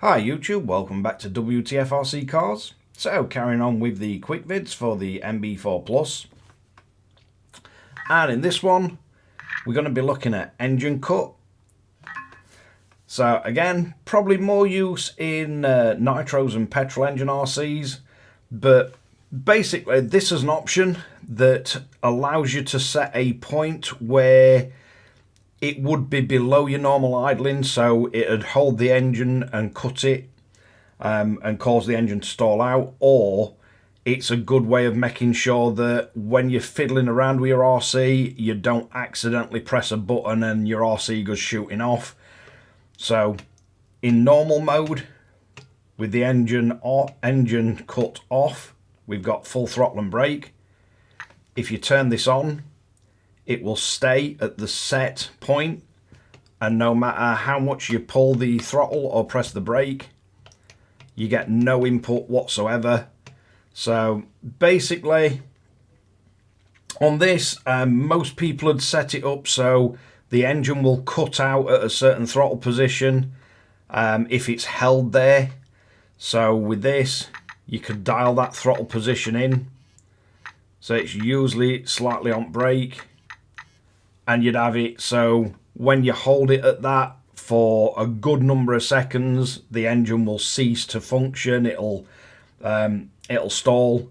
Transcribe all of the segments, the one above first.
Hi YouTube, welcome back to Wtf Rc Cars. So carrying on with the quick vids for the NB4 Plus. And in this one, we're going to be looking at engine cut. So again, probably more use in nitros and petrol engine RCs, but basically this is an option that allows you to set a point where it would be below your normal idling, so it'd hold the engine and cut it and cause the engine to stall out, or it's a good way of making sure that when you're fiddling around with your RC, you don't accidentally press a button and your RC goes shooting off. So in normal mode, with the engine cut off, we've got full throttle and brake. If you turn this on, it will stay at the set point, and no matter how much you pull the throttle or press the brake, you get no input whatsoever. So basically on this, most people would set it up so the engine will cut out at a certain throttle position if it's held there. So with this, you could dial that throttle position in, so it's usually slightly on brake, and you'd have it so when you hold it at that for a good number of seconds, the engine will cease to function. It'll stall,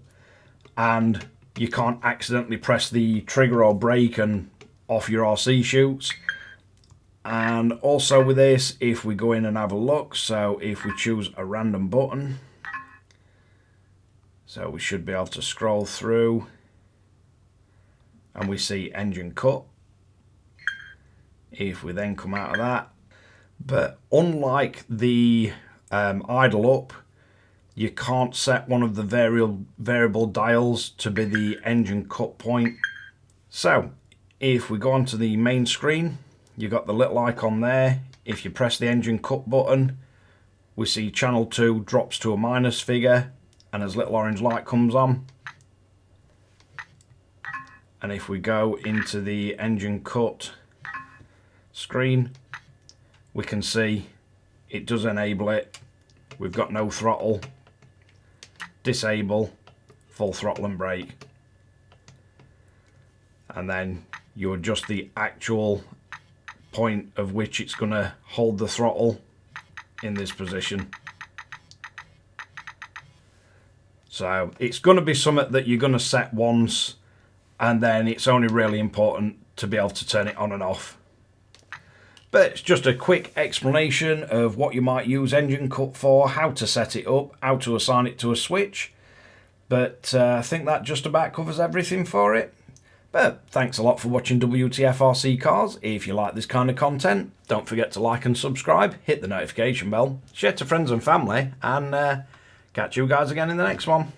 and you can't accidentally press the trigger or brake and off your RC shoots. And also with this, if we go in and have a look, so if we choose a random button, so we should be able to scroll through and we see engine cut. If we then come out of that, but unlike the idle up, you can't set one of the variable dials to be the engine cut point. So if we go onto the main screen, you've got the little icon there. If you press the engine cut button, we see channel 2 drops to a minus figure and as little orange light comes on. And if we go into the engine cut screen, we can see it does enable it. We've got no throttle, disable, full throttle and brake, and then you adjust the actual point of which it's going to hold the throttle in this position. So it's going to be something that you're going to set once, and then it's only really important to be able to turn it on and off. But it's just a quick explanation of what you might use engine cut for, how to set it up, how to assign it to a switch. But I think that just about covers everything for it. But thanks a lot for watching WTF Rc Cars. If you like this kind of content, don't forget to like and subscribe, hit the notification bell, share to friends and family, and catch you guys again in the next one.